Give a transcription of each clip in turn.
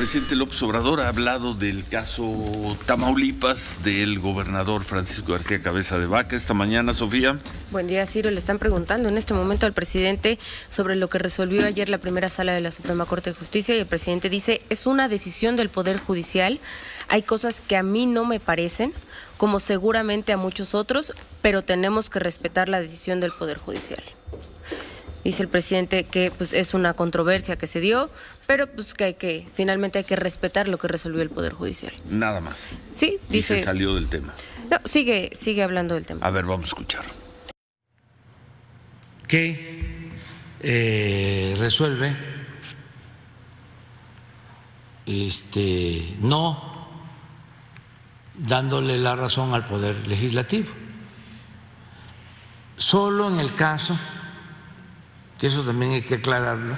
presidente López Obrador ha hablado del caso Tamaulipas del gobernador Francisco García Cabeza de Vaca esta mañana, Sofía. Buen día, Ciro. Le están preguntando en este momento al presidente sobre lo que resolvió ayer la primera sala de la Suprema Corte de Justicia y el presidente dice, es una decisión del Poder Judicial, hay cosas que a mí no me parecen, como seguramente a muchos otros, pero tenemos que respetar la decisión del Poder Judicial. Dice el presidente que pues es una controversia que se dio, pero pues que finalmente hay que respetar lo que resolvió el Poder Judicial. Nada más. Sí, dice. Y se salió del tema. No, sigue hablando del tema. A ver, vamos a escuchar. Que resuelve no dándole la razón al Poder Legislativo. Solo en el caso, que eso también hay que aclararlo,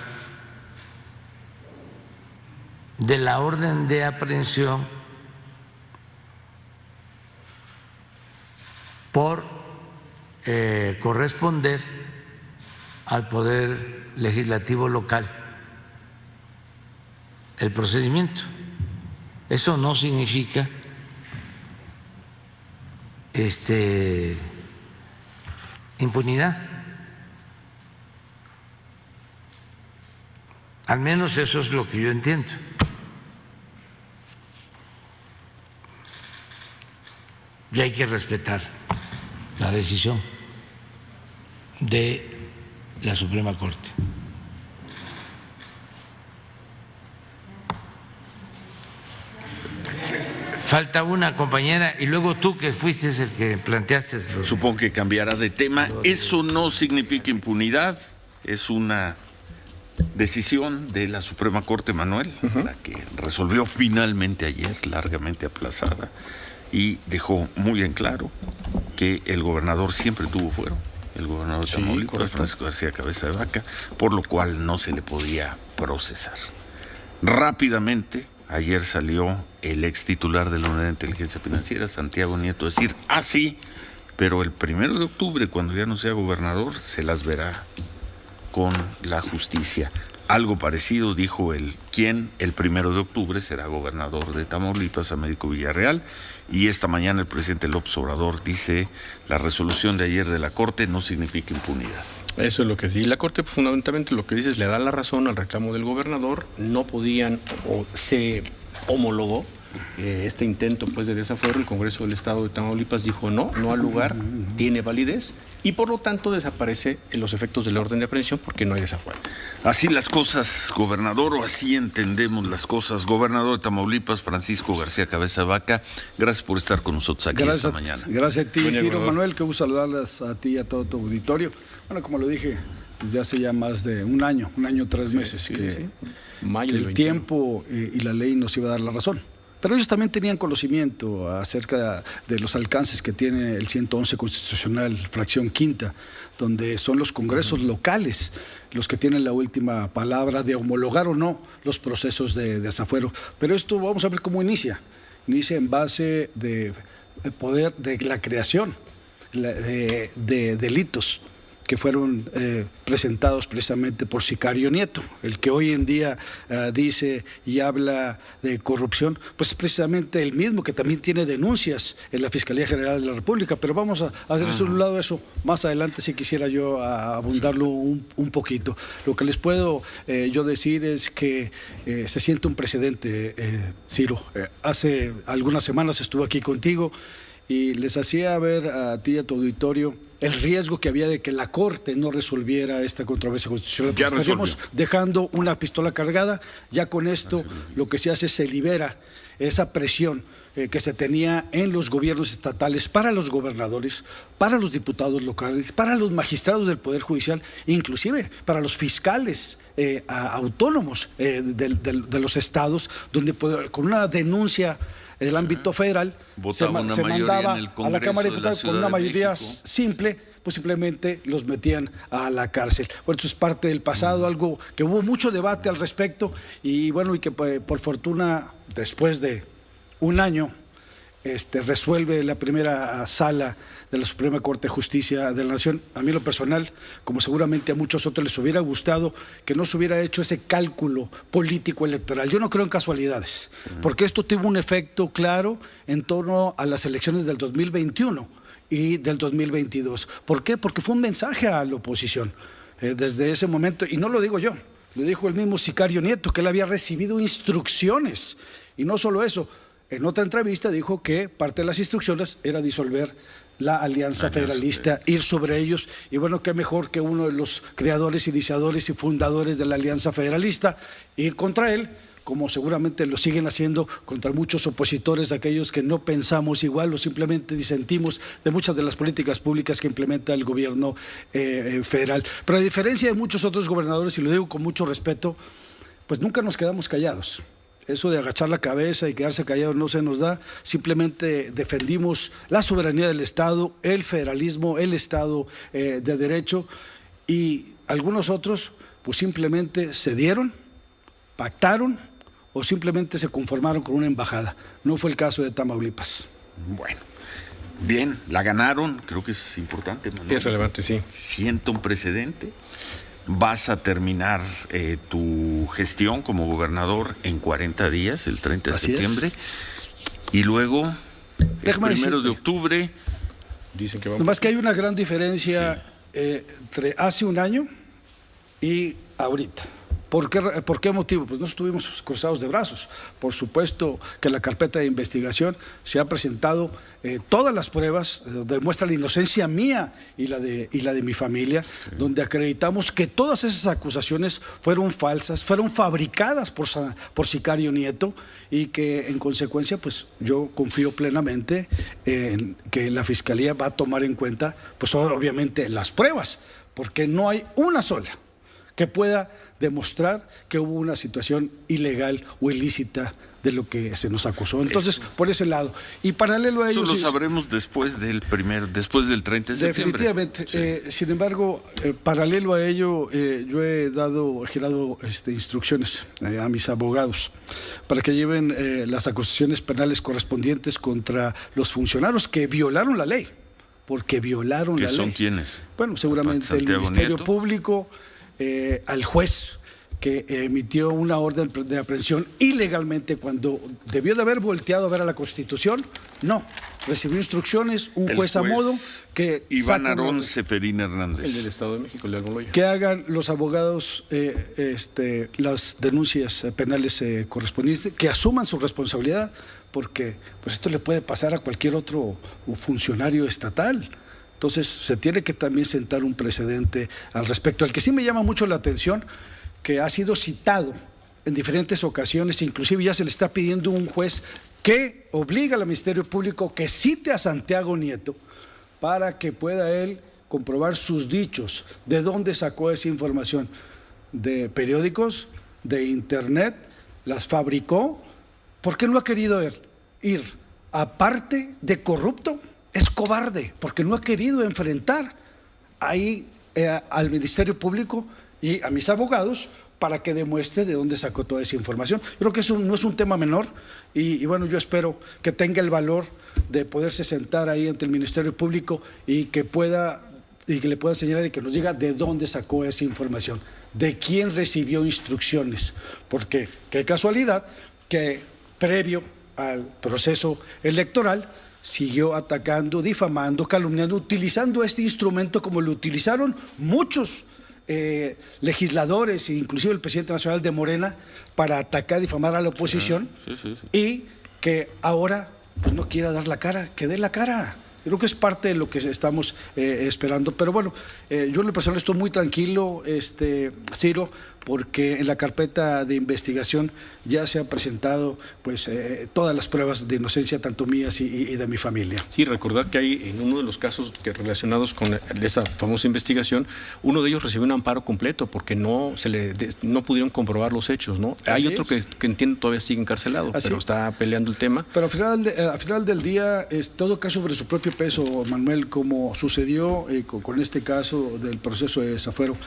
de la orden de aprehensión por corresponder al Poder Legislativo local el procedimiento. Eso no significa impunidad. Al menos eso es lo que yo entiendo. Y hay que respetar la decisión de la Suprema Corte. Falta una compañera y luego tú que fuiste el que planteaste. Supongo que cambiará de tema. Eso no significa impunidad, es una decisión de la Suprema Corte, Manuel, la que resolvió finalmente ayer, largamente aplazada, y dejó muy en claro que el gobernador siempre tuvo fuero, el gobernador de Tamaulipas, Francisco García Cabeza de Vaca, por lo cual no se le podía procesar. Rápidamente, ayer salió el ex titular de la Unidad de Inteligencia Financiera, Santiago Nieto, a decir, sí, pero el 1 de octubre, cuando ya no sea gobernador, se las verá con la justicia. Algo parecido dijo el 1 de octubre será gobernador de Tamaulipas, Américo Villarreal, y esta mañana el presidente López Obrador dice la resolución de ayer de la Corte no significa impunidad. Eso es lo que sí. La Corte fundamentalmente lo que dice es le da la razón al reclamo del gobernador, no podían o se homologó este intento pues de desafuero. El Congreso del Estado de Tamaulipas dijo no al lugar, tiene validez y por lo tanto desaparece los efectos de la orden de aprehensión porque no hay desafuero. Así las cosas, gobernador, o así entendemos las cosas. Gobernador de Tamaulipas, Francisco García Cabeza de Vaca, gracias por estar con nosotros aquí esta mañana. Gracias a ti, Ciro, Manuel, qué gusto saludarles a ti y a todo tu auditorio. Bueno, como lo dije, desde hace ya más de un año 3 meses, que el tiempo y la ley nos iba a dar la razón. Pero ellos también tenían conocimiento acerca de los alcances que tiene el 111 constitucional, fracción quinta, donde son los congresos locales los que tienen la última palabra de homologar o no los procesos de desafuero. Pero esto vamos a ver cómo inicia. Inicia en base de poder de la creación de delitos que fueron presentados precisamente por Sicario Nieto, el que hoy en día dice y habla de corrupción, pues es precisamente el mismo que también tiene denuncias en la Fiscalía General de la República, pero vamos a hacer a un lado eso, más adelante si quisiera yo abundarlo un poquito. Lo que les puedo yo decir es que se siente un precedente, Ciro. Hace algunas semanas estuve aquí contigo y les hacía ver a ti y a tu auditorio el riesgo que había de que la Corte no resolviera esta controversia constitucional. Pues estaríamos dejando una pistola cargada. Ya con esto lo que se hace es se libera esa presión que se tenía en los gobiernos estatales para los gobernadores, para los diputados locales, para los magistrados del Poder Judicial, inclusive para los fiscales autónomos de los estados, donde con una denuncia en el ámbito federal se mandaba a la Cámara de Diputados con una mayoría simple, pues simplemente los metían a la cárcel. Bueno, esto es parte del pasado, algo que hubo mucho debate al respecto y bueno, y que por fortuna después de un año resuelve la primera sala de la Suprema Corte de Justicia de la Nación. A mí, en lo personal, como seguramente a muchos otros, les hubiera gustado que no se hubiera hecho ese cálculo político electoral. Yo no creo en casualidades, porque esto tuvo un efecto claro en torno a las elecciones del 2021 y del 2022. ¿Por qué? Porque fue un mensaje a la oposición desde ese momento, y no lo digo yo, lo dijo el mismo Sicario Nieto, que él había recibido instrucciones, y no solo eso. En otra entrevista dijo que parte de las instrucciones era disolver la Alianza Federalista, ir sobre ellos, y bueno, qué mejor que uno de los creadores, iniciadores y fundadores de la Alianza Federalista, ir contra él, como seguramente lo siguen haciendo contra muchos opositores, aquellos que no pensamos igual o simplemente disentimos de muchas de las políticas públicas que implementa el gobierno federal. Pero a diferencia de muchos otros gobernadores, y lo digo con mucho respeto, pues nunca nos quedamos callados. Eso de agachar la cabeza y quedarse callados no se nos da, simplemente defendimos la soberanía del Estado, el federalismo, el Estado de Derecho, y algunos otros pues simplemente cedieron, pactaron o simplemente se conformaron con una embajada. No fue el caso de Tamaulipas. Bueno, bien, la ganaron, creo que es importante, Manuel. Es relevante, sí. Sienta un precedente. Vas a terminar tu gestión como gobernador en 40 días, el 30 de septiembre. Y luego, el 1 de octubre. Dicen que vamos. Nomás que hay una gran diferencia entre hace un año y ahorita. ¿Por qué motivo? Pues no estuvimos cruzados de brazos. Por supuesto que la carpeta de investigación se ha presentado todas las pruebas, demuestra la inocencia mía y la de mi familia, donde acreditamos que todas esas acusaciones fueron falsas, fueron fabricadas por Sicario Nieto, y que en consecuencia pues yo confío plenamente en que la Fiscalía va a tomar en cuenta pues obviamente las pruebas, porque no hay una sola que pueda demostrar que hubo una situación ilegal o ilícita de lo que se nos acusó. Entonces, por ese lado. Y paralelo a ello... Eso lo sabremos después del 30 de septiembre. Definitivamente. Sin embargo, paralelo a ello, yo he girado instrucciones a mis abogados para que lleven las acusaciones penales correspondientes contra los funcionarios que violaron la ley. Porque violaron la ley. ¿Qué son quiénes? Bueno, seguramente el Ministerio Público, al juez que emitió una orden de aprehensión ilegalmente cuando debió de haber volteado a ver a la Constitución. No, recibió instrucciones, un juez a modo que... Iván Aarón Seferín Hernández. El del Estado de México, el de Almoloya. Que hagan los abogados las denuncias penales correspondientes, que asuman su responsabilidad, porque pues esto le puede pasar a cualquier otro funcionario estatal. Entonces se tiene que también sentar un precedente al respecto. Al que sí me llama mucho la atención, que ha sido citado en diferentes ocasiones, inclusive ya se le está pidiendo un juez que obliga al Ministerio Público que cite a Santiago Nieto para que pueda él comprobar sus dichos, de dónde sacó esa información, de periódicos, de internet, las fabricó. ¿Por qué no ha querido ir? Aparte de corrupto, es cobarde, porque no ha querido enfrentar ahí al Ministerio Público y a mis abogados para que demuestre de dónde sacó toda esa información. Yo creo que eso no es un tema menor y bueno, yo espero que tenga el valor de poderse sentar ahí ante el Ministerio Público y que le pueda señalar y que nos diga de dónde sacó esa información, de quién recibió instrucciones, porque qué casualidad que previo al proceso electoral siguió atacando, difamando, calumniando, utilizando este instrumento como lo utilizaron muchos legisladores, inclusive el presidente nacional de Morena, para atacar, difamar a la oposición, y que ahora pues, no quiera dar la cara, que dé la cara. Creo que es parte de lo que estamos esperando. Pero bueno, yo en lo personal estoy muy tranquilo, Ciro, porque en la carpeta de investigación ya se han presentado pues todas las pruebas de inocencia, tanto mías y de mi familia. Sí, recordar que hay en uno de los casos relacionados con esa famosa investigación, uno de ellos recibió un amparo completo porque no pudieron comprobar los hechos, ¿no? Hay otro que entiendo todavía sigue encarcelado, pero está peleando el tema. Pero al final del día, todo cae sobre su propio peso, Manuel, como sucedió con este caso del proceso de desafuero.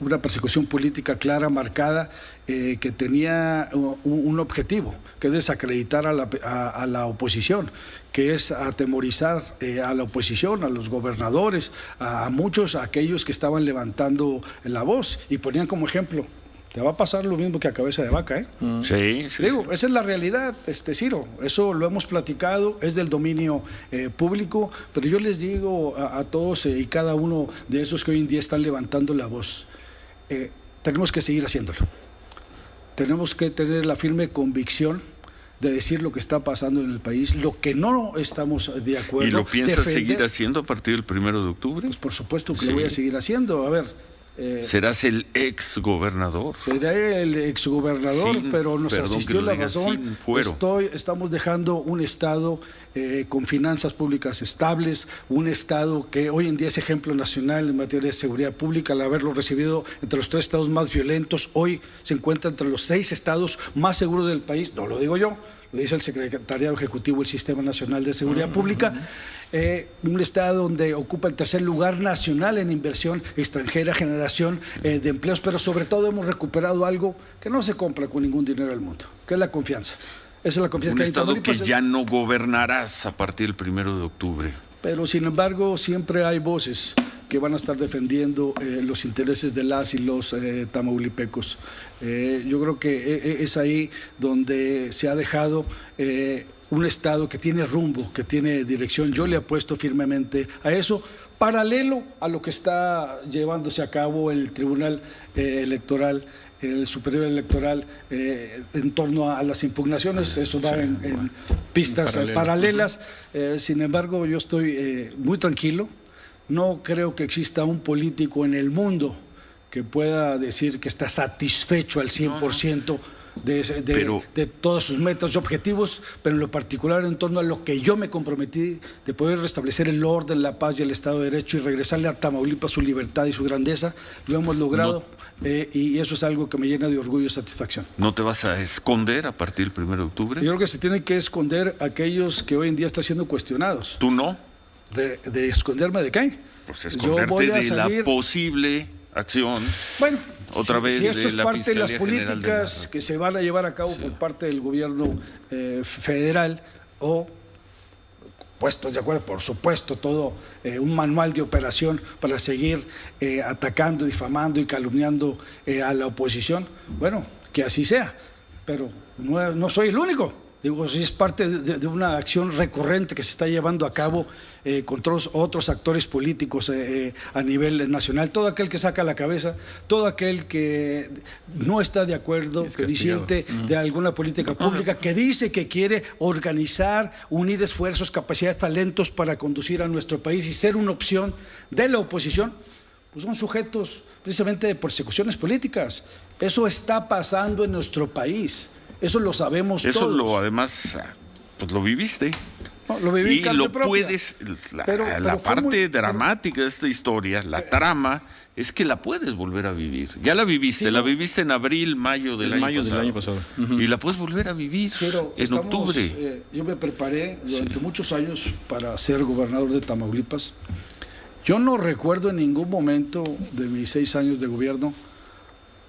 una persecución política clara, marcada, que tenía un objetivo, que es desacreditar a la oposición, que es atemorizar a la oposición, a los gobernadores, a muchos, a aquellos que estaban levantando la voz y ponían como ejemplo: te va a pasar lo mismo que a cabeza de vaca, ¿eh? Sí. Digo, esa es la realidad, Ciro. Eso lo hemos platicado, es del dominio público, pero yo les digo a todos y cada uno de esos que hoy en día están levantando la voz, tenemos que seguir haciéndolo. Tenemos que tener la firme convicción de decir lo que está pasando en el país, lo que no estamos de acuerdo. ¿Y lo piensas seguir haciendo a partir del 1 de octubre? Pues por supuesto que lo voy a seguir haciendo. A ver, ¿serás el exgobernador? Seré el exgobernador, pero nos asistió la razón. Estamos dejando un Estado con finanzas públicas estables, un Estado que hoy en día es ejemplo nacional en materia de seguridad pública, al haberlo recibido entre los 3 estados más violentos. Hoy se encuentra entre los 6 estados más seguros del país, no lo digo yo, lo dice el Secretariado Ejecutivo del Sistema Nacional de Seguridad Pública. Un estado donde ocupa el 3er lugar nacional en inversión extranjera, generación de empleos, pero sobre todo hemos recuperado algo que no se compra con ningún dinero del mundo, que es la confianza. Esa es la confianza. Un estado que ya no gobernarás a partir del 1 de octubre. Pero sin embargo siempre hay voces que van a estar defendiendo los intereses de las y los tamaulipecos. Yo creo que es ahí donde se ha dejado un Estado que tiene rumbo, que tiene dirección. Yo le apuesto firmemente a eso, paralelo a lo que está llevándose a cabo el Tribunal Electoral, el Superior Electoral, en torno a las impugnaciones. Eso va en pistas paralelas. Sin embargo, yo estoy muy tranquilo. No creo que exista un político en el mundo que pueda decir que está satisfecho al 100% de todas sus metas y objetivos, pero en lo particular en torno a lo que yo me comprometí de poder restablecer el orden, la paz y el Estado de Derecho y regresarle a Tamaulipas su libertad y su grandeza. Lo hemos logrado y eso es algo que me llena de orgullo y satisfacción. ¿No te vas a esconder a partir del 1 de octubre? Yo creo que se tienen que esconder aquellos que hoy en día están siendo cuestionados. ¿Tú no? ¿De esconderme de qué? Pues esconderte de la posible acción. Bueno, otra vez si esto es de la parte de las Fiscalía políticas que se van a llevar a cabo por parte del gobierno federal o puestos de acuerdo, por supuesto, todo un manual de operación para seguir atacando, difamando y calumniando a la oposición, bueno, que así sea, pero no soy el único. Digo, si es parte de una acción recurrente que se está llevando a cabo con otros actores políticos a nivel nacional. Todo aquel que saca la cabeza, todo aquel que no está de acuerdo, que disiente de alguna política pública, que dice que quiere organizar, unir esfuerzos, capacidades, talentos para conducir a nuestro país y ser una opción de la oposición, pues son sujetos precisamente de persecuciones políticas. Eso está pasando en nuestro país. Eso lo sabemos todos. Eso además, pues lo viviste. No, lo viví y lo puedes, la parte dramática de esta historia, la trama, es que la puedes volver a vivir. Ya la viviste, la viviste en abril, mayo del año pasado. Y la puedes volver a vivir en octubre. Yo me preparé durante muchos años para ser gobernador de Tamaulipas. Yo no recuerdo en ningún momento de mis 6 años de gobierno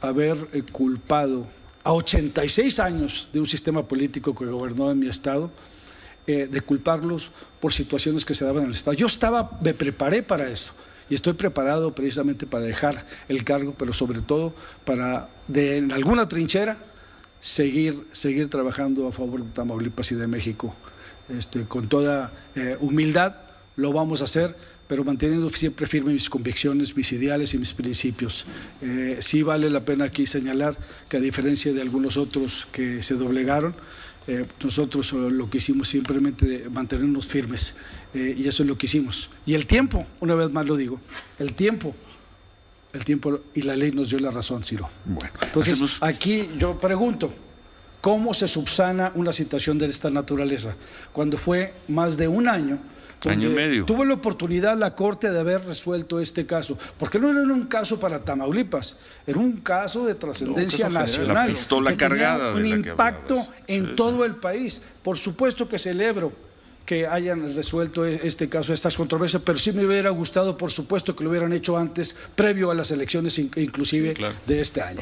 haber culpado a 86 años de un sistema político que gobernó en mi estado, de culparlos por situaciones que se daban en el estado. Yo me preparé para eso y estoy preparado precisamente para dejar el cargo, pero sobre todo para, en alguna trinchera, seguir trabajando a favor de Tamaulipas y de México. Con toda humildad lo vamos a hacer, pero manteniendo siempre firmes mis convicciones, mis ideales y mis principios. Sí vale la pena aquí señalar que a diferencia de algunos otros que se doblegaron, nosotros lo que hicimos simplemente mantenernos firmes y eso es lo que hicimos. Y el tiempo, una vez más lo digo, el tiempo y la ley nos dio la razón, Ciro. Bueno, entonces aquí yo pregunto, ¿cómo se subsana una situación de esta naturaleza? Cuando fue más de un año y medio. Tuvo la oportunidad la Corte de haber resuelto este caso, porque no era un caso para Tamaulipas, era un caso de trascendencia nacional, la pistola que cargada tenía un impacto en todo el país. Por supuesto que celebro que hayan resuelto este caso, estas controversias, pero sí me hubiera gustado, por supuesto, que lo hubieran hecho antes, previo a las elecciones inclusive de este año.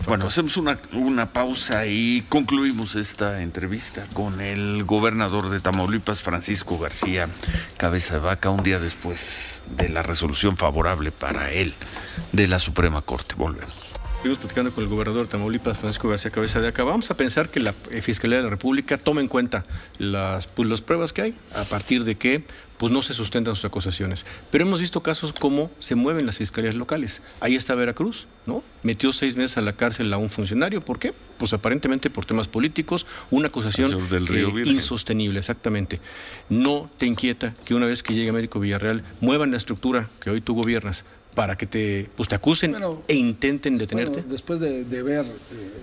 Bueno, hacemos una pausa y concluimos esta entrevista con el gobernador de Tamaulipas, Francisco García Cabeza de Vaca, un día después de la resolución favorable para él de la Suprema Corte. Volvemos. Estuvimos platicando con el gobernador de Tamaulipas, Francisco García Cabeza de Vaca. Vamos a pensar que la Fiscalía de la República toma en cuenta las pruebas que hay, a partir de que no se sustentan sus acusaciones. Pero hemos visto casos como se mueven las fiscalías locales. Ahí está Veracruz, ¿no? Metió 6 meses a la cárcel a un funcionario. ¿Por qué? Pues aparentemente por temas políticos, una acusación del Río Virgen. Insostenible, exactamente. ¿No te inquieta que una vez que llegue Américo Villarreal muevan la estructura que hoy tú gobiernas para que te acusen e intenten detenerte? Bueno, después de ver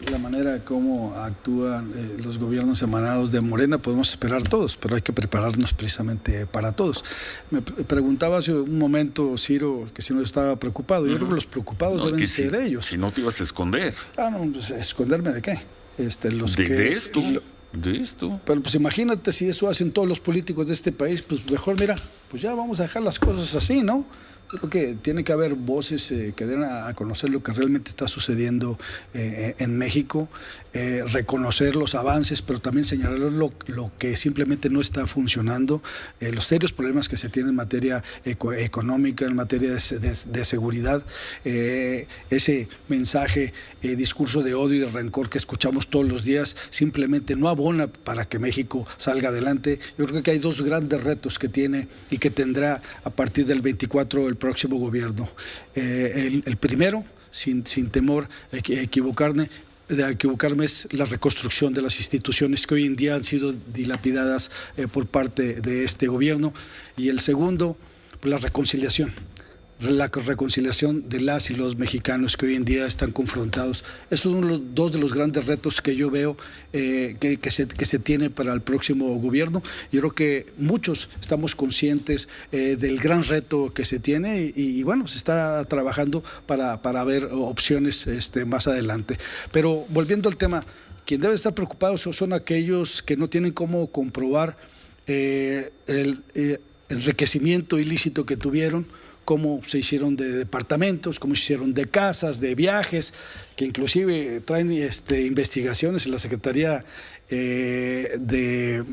la manera como actúan los gobiernos emanados de Morena, podemos esperar todos, pero hay que prepararnos precisamente para todos. Me preguntaba hace un momento, Ciro, que si no estaba preocupado. Yo creo que los preocupados deben ser ellos. Si no te ibas a esconder. No, pues, ¿esconderme de qué? De esto. Pero pues imagínate si eso hacen todos los políticos de este país, pues mejor, mira, pues ya vamos a dejar las cosas así, ¿no? Creo que tiene que haber voces que den a conocer lo que realmente está sucediendo en México, reconocer los avances, pero también señalar lo que simplemente no está funcionando, los serios problemas que se tienen en materia económica, en materia de seguridad, ese mensaje, discurso de odio y de rencor que escuchamos todos los días, simplemente no abona para que México salga adelante. Yo creo que hay 2 grandes retos que tiene y que tendrá a partir del 24 el próximo gobierno. El primero, sin temor a equivocarme, es la reconstrucción de las instituciones que hoy en día han sido dilapidadas por parte de este gobierno, y el segundo, la reconciliación de las y los mexicanos que hoy en día están confrontados. Esos son los 2 de los grandes retos que yo veo que se tiene para el próximo gobierno. Yo creo que muchos estamos conscientes del gran reto que se tiene y bueno, se está trabajando para ver opciones más adelante. Pero volviendo al tema, quien debe estar preocupado son aquellos que no tienen cómo comprobar el enriquecimiento ilícito que tuvieron, cómo se hicieron de departamentos, cómo se hicieron de casas, de viajes, que inclusive traen investigaciones en la Secretaría de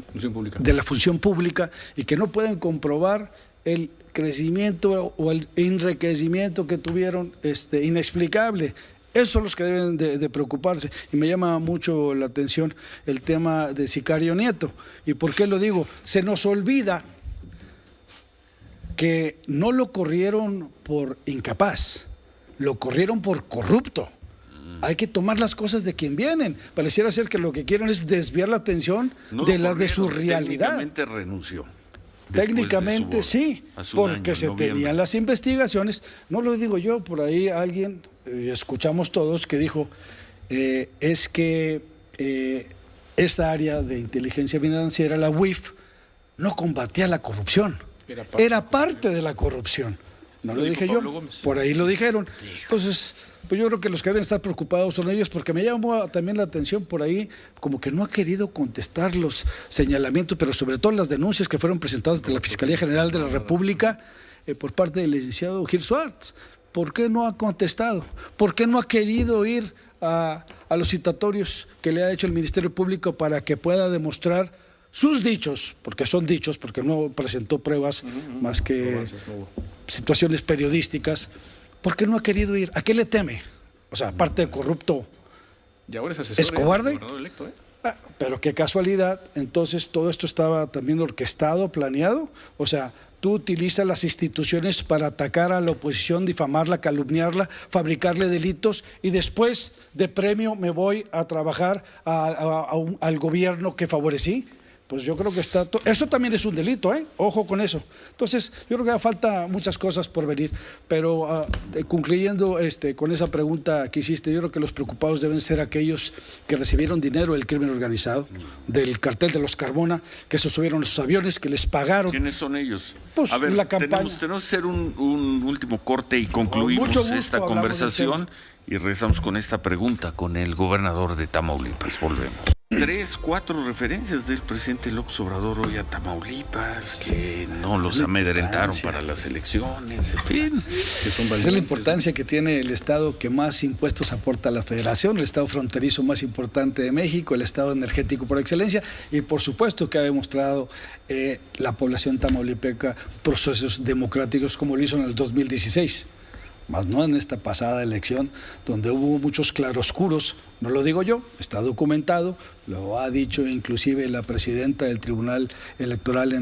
la Función Pública y que no pueden comprobar el crecimiento o el enriquecimiento que tuvieron inexplicable. Esos son los que deben de preocuparse. Y me llama mucho la atención el tema de Sicario Nieto. ¿Y por qué lo digo? Se nos olvida que no lo corrieron por incapaz, lo corrieron por corrupto. Hay que tomar las cosas de quien vienen. Pareciera ser que lo que quieren es desviar la atención de su realidad. Técnicamente renunció. Técnicamente sí, porque se tenían las investigaciones. No lo digo yo, por ahí alguien, escuchamos todos, que dijo, es que esta área de inteligencia financiera, la UIF, no combatía la corrupción. Era parte de la corrupción. No lo dije yo, por ahí lo dijeron. Entonces, pues yo creo que los que deben estar preocupados son ellos, porque me llamó también la atención por ahí, como que no ha querido contestar los señalamientos, pero sobre todo las denuncias que fueron presentadas ante la Fiscalía General de la República por parte del licenciado Gil Schwartz. ¿Por qué no ha contestado? ¿Por qué no ha querido ir a los citatorios que le ha hecho el Ministerio Público para que pueda demostrar sus dichos, porque son dichos, porque no presentó pruebas más que situaciones periodísticas? ¿Por qué no ha querido ir? ¿A qué le teme? O sea, aparte de corrupto, y ahora ¿es cobarde? Electo, Pero qué casualidad, entonces todo esto estaba también orquestado, planeado. O sea, tú utilizas las instituciones para atacar a la oposición, difamarla, calumniarla, fabricarle delitos, y después de premio me voy a trabajar al gobierno que favorecí. Pues yo creo que eso también es un delito, ojo con eso. Entonces, yo creo que falta muchas cosas por venir, pero concluyendo con esa pregunta que hiciste, yo creo que los preocupados deben ser aquellos que recibieron dinero del crimen organizado, del cartel de los Carmona, que se subieron a sus aviones, que les pagaron. ¿Quiénes son ellos? Pues a ver, la campaña. Tenemos que hacer un último corte y concluimos esta conversación y regresamos con esta pregunta con el gobernador de Tamaulipas. Volvemos. 3, 4 referencias del presidente López Obrador hoy a Tamaulipas, que no los amedrentaron para las elecciones, en fin. Esa es la importancia que tiene el estado que más impuestos aporta a la federación, el estado fronterizo más importante de México, el estado energético por excelencia, y por supuesto que ha demostrado la población tamaulipeca procesos democráticos como lo hizo en el 2016. Más no en esta pasada elección, donde hubo muchos claroscuros, no lo digo yo, está documentado, lo ha dicho inclusive la presidenta del Tribunal Electoral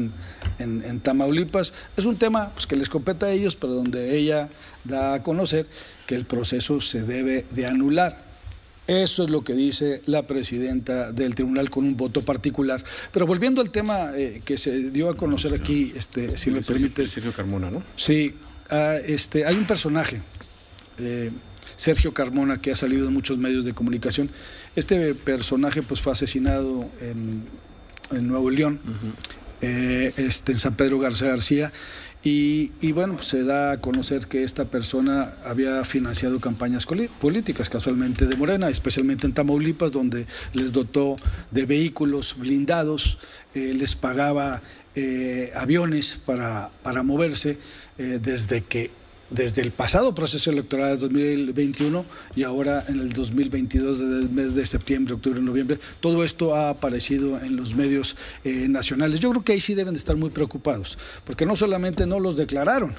en Tamaulipas. Es un tema pues, que les compete a ellos, pero donde ella da a conocer que el proceso se debe de anular. Eso es lo que dice la presidenta del tribunal con un voto particular. Pero volviendo al tema que se dio a conocer aquí, si me permite. Sergio Carmona, ¿no? Sí. Hay un personaje, Sergio Carmona, que ha salido en muchos medios de comunicación. Este personaje pues fue asesinado en Nuevo León, en San Pedro García, y bueno, pues se da a conocer que esta persona había financiado campañas políticas, casualmente de Morena, especialmente en Tamaulipas, donde les dotó de vehículos blindados, les pagaba aviones para moverse, desde el pasado proceso electoral de 2021 y ahora en el 2022, desde el mes de septiembre, octubre, noviembre, todo esto ha aparecido en los medios nacionales. Yo creo que ahí sí deben de estar muy preocupados, porque no solamente no los declararon,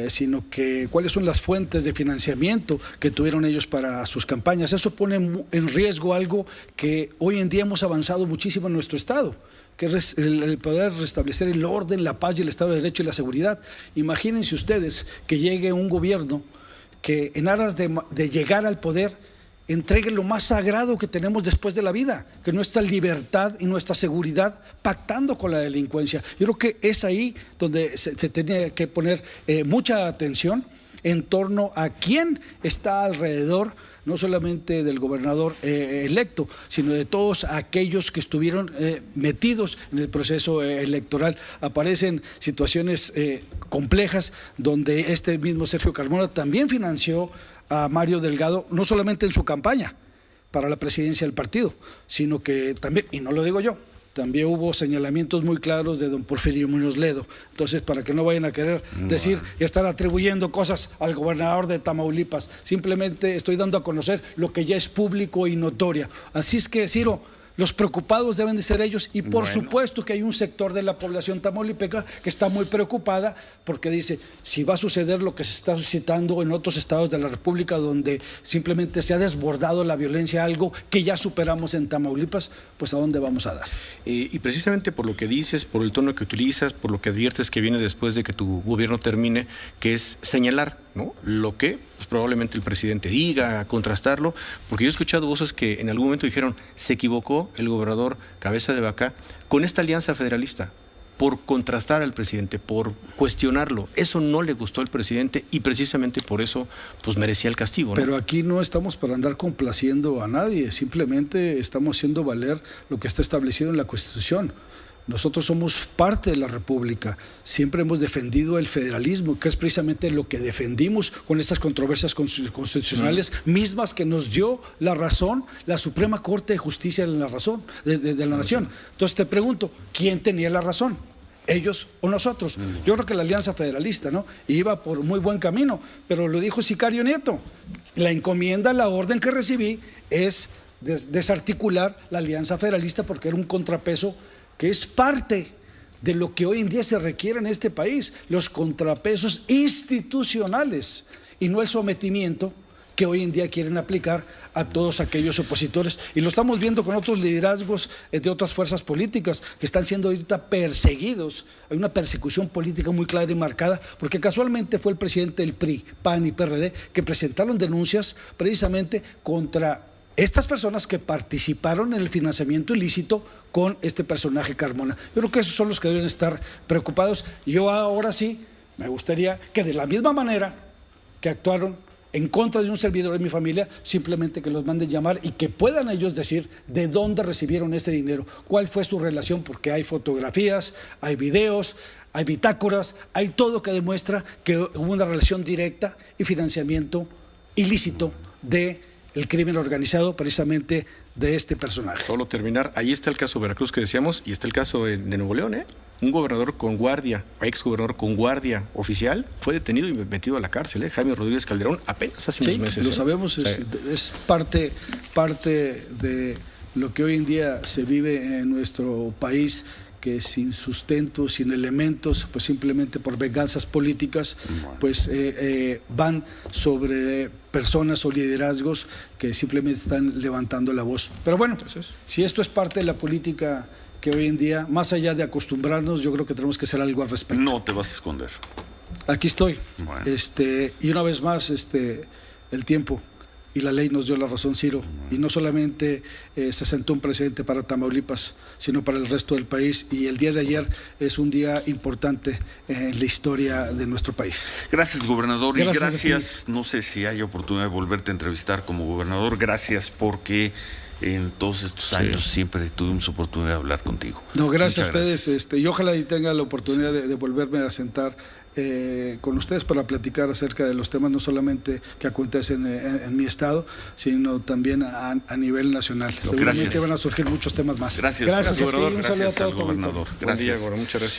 sino que cuáles son las fuentes de financiamiento que tuvieron ellos para sus campañas. Eso pone en riesgo algo que hoy en día hemos avanzado muchísimo en nuestro estado, que es el poder restablecer el orden, la paz y el Estado de Derecho y la seguridad. Imagínense ustedes que llegue un gobierno que en aras de llegar al poder entregue lo más sagrado que tenemos después de la vida, que nuestra libertad y nuestra seguridad, pactando con la delincuencia. Yo creo que es ahí donde se tenía que poner mucha atención en torno a quién está alrededor, no solamente del gobernador electo, sino de todos aquellos que estuvieron metidos en el proceso electoral. Aparecen situaciones complejas donde este mismo Sergio Carmona también financió a Mario Delgado, no solamente en su campaña para la presidencia del partido, sino que también, y no lo digo yo, también hubo señalamientos muy claros de don Porfirio Muñoz Ledo. Entonces, para que no vayan a querer decir y estar atribuyendo cosas al gobernador de Tamaulipas, simplemente estoy dando a conocer lo que ya es público y notoria. Así es que, Ciro, los preocupados deben de ser ellos, y por supuesto que hay un sector de la población tamaulipeca que está muy preocupada porque dice, si va a suceder lo que se está suscitando en otros estados de la República, donde simplemente se ha desbordado la violencia, algo que ya superamos en Tamaulipas, pues ¿a dónde vamos a dar? Y precisamente por lo que dices, por el tono que utilizas, por lo que adviertes que viene después de que tu gobierno termine, que es señalar, ¿no?, lo que pues, probablemente el presidente diga, contrastarlo, porque yo he escuchado voces que en algún momento dijeron, se equivocó el gobernador Cabeza de Vaca con esta alianza federalista, por contrastar al presidente, por cuestionarlo. Eso no le gustó al presidente y precisamente por eso pues merecía el castigo, ¿no? Pero aquí no estamos para andar complaciendo a nadie, simplemente estamos haciendo valer lo que está establecido en la Constitución. Nosotros somos parte de la República, siempre hemos defendido el federalismo, que es precisamente lo que defendimos con estas controversias constitucionales mismas que nos dio la razón, la Suprema Corte de Justicia de la razón, de la Nación. Entonces te pregunto, ¿quién tenía la razón? ¿Ellos o nosotros? Yo creo que la Alianza Federalista, ¿no?, iba por muy buen camino, pero lo dijo Sicario Nieto, la encomienda, la orden que recibí es desarticular la Alianza Federalista porque era un contrapeso que es parte de lo que hoy en día se requiere en este país, los contrapesos institucionales y no el sometimiento que hoy en día quieren aplicar a todos aquellos opositores. Y lo estamos viendo con otros liderazgos de otras fuerzas políticas que están siendo ahorita perseguidos. Hay una persecución política muy clara y marcada, porque casualmente fue el presidente del PRI, PAN y PRD que presentaron denuncias precisamente contra estas personas que participaron en el financiamiento ilícito con este personaje Carmona. Yo creo que esos son los que deben estar preocupados. Y yo ahora sí me gustaría que de la misma manera que actuaron en contra de un servidor de mi familia, simplemente que los manden llamar y que puedan ellos decir de dónde recibieron ese dinero, cuál fue su relación, porque hay fotografías, hay videos, hay bitácoras, hay todo que demuestra que hubo una relación directa y financiamiento ilícito de el crimen organizado precisamente de este personaje. Solo terminar, ahí está el caso de Veracruz que decíamos, y está el caso de Nuevo León, ¿eh? Un gobernador con guardia, ex gobernador con guardia oficial, fue detenido y metido a la cárcel, ¿eh? Jaime Rodríguez Calderón, apenas hace unos meses. Lo sabemos, es parte de lo que hoy en día se vive en nuestro país, que sin sustento, sin elementos, pues simplemente por venganzas políticas, pues van sobre personas o liderazgos que simplemente están levantando la voz. Pero bueno, si esto es parte de la política que hoy en día, más allá de acostumbrarnos, yo creo que tenemos que hacer algo al respecto. No te vas a esconder. Aquí estoy. Bueno. Y una vez más, el tiempo y la ley nos dio la razón, Ciro, y no solamente se sentó un precedente para Tamaulipas, sino para el resto del país, y el día de ayer es un día importante en la historia de nuestro país. Gracias, gobernador, gracias. No sé si hay oportunidad de volverte a entrevistar como gobernador. Gracias porque en todos estos años siempre tuvimos oportunidad de hablar contigo. No, gracias a ustedes, y ojalá y tenga la oportunidad de volverme a sentar con ustedes para platicar acerca de los temas no solamente que acontecen en mi estado, sino también a nivel nacional. Seguramente van a surgir muchos temas más. Gracias, gobernador. Un saludo a todo gobernador. Gracias. Muchas gracias.